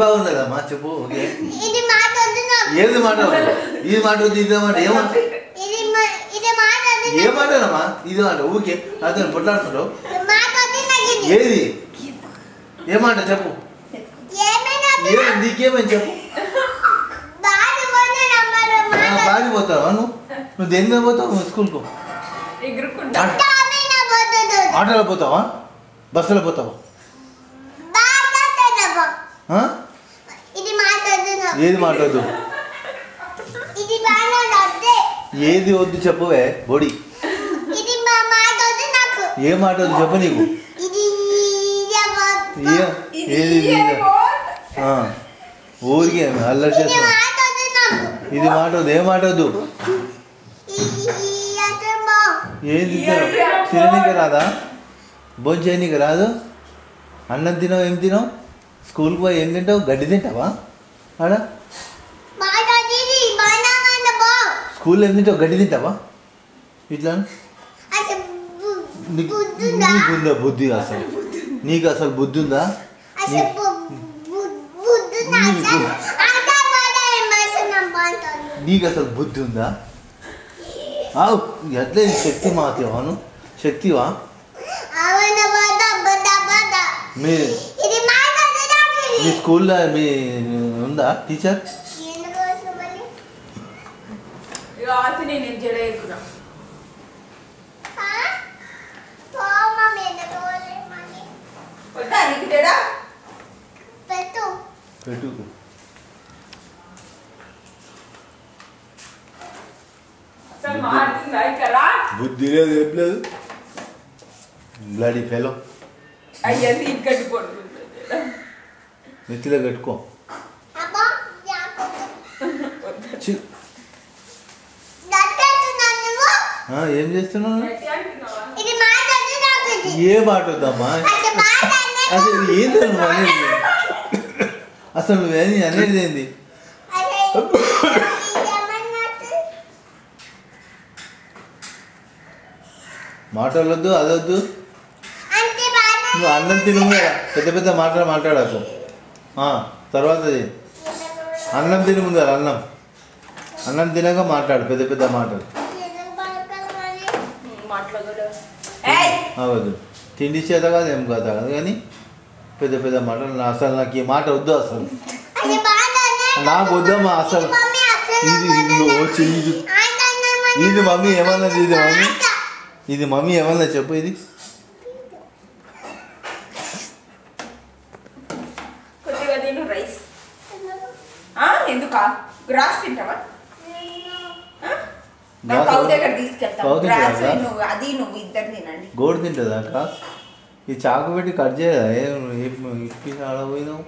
బాగున్నదమ్మా చెప్పు. ఓకే ఇది మాట వద్దు నాకు. ఏది మాట ఇది మాట వద్దు ఇది మాట ఏమంట ఇది మాట వద్దు. ఏ మాటనమ్మా ఇది మాట ఊకే అతను పొట్లాడుతుంటావు. మాట వద్దు నాకు ఇది. ఏది ఏ మాట చెప్పు. ఏమైనా నీకేమని చెప్పు. బాధపడే నంబర్ మాట. బాడిపోతావా నువ్వు దేని మీద పోతావు స్కూల్కు? తామేనా పోతదో. ఆటోలో పోతావా బస్సులో పోతావా? బాధపడనబో. ఇది మాట వద్దు నాకు. ఏది మాట వద్దు? ఇది మాట వద్దు. ఏది వద్దు చెప్పువే బొడి. ఇది మాట వద్దు నాకు. ఏ మాట వద్దు చెప్పు నీకు. ఇది ఏది ఊరికి అల్లరి ఇది చేస్తావు. మాట వద్దు నాకు. ఇది మాట వద్దు ఏ మాట వద్దు? ఏది తిననీకి రాదా? భోజనం చేయనీకి రాదు? అన్నం తినవు ఏం తినవు? స్కూల్కి పోయి ఏం తింటావు? గడ్డి తింటావా ఆడ? స్కూల్లో ఏం తింటావు? గడ్డి తింటావా? ఇట్లా నీకుందా బుద్ధి? అసలు నీకు అసలు బుద్ధి ఉందా? నీకు అసలు బుద్ధి ఉందా? ఎట్లా శక్తి మాతేవాను శక్తివా? మీ స్కూల్లో మీ ఉందా టీచర్? పెట్టు బుద్ధి లేదు ఏం లేదు. బ్లడీ ఫెలో నెత్తిలో కట్టుకో. ఏం చేస్తున్నావు? ఏ మాట వద్దమ్మా? అసలు ఏంది నువ్వు అనేది? అసలు నువ్వేది అనేది ఏంది? మాట్లాడొద్దు అదొద్దు. నువ్వు అన్నం తిను పెద్ద పెద్ద మాటలు మాట్లాడకు. తర్వాత అన్నం తిని ముందు అన్నం తినక మాట్లాడు పెద్ద పెద్ద మాటలు. అవద్దు తిండి చేత కాదు ఏం కాదు కానీ పెద్ద పెద్ద మాటలు. అసలు నాకు ఈ మాట వద్దు. అసలు నాకు వద్దమ్మా. అసలు ఇది మమ్మీ ఏమన్నది? ఇది మమ్మీ ఏమన్నా చెప్పు. ఇది గోడు తింటుందా క్రాస్? ఈ చాకు పెట్టి కట్ చేయదా? ఇప్పి ఆడపోయినావు.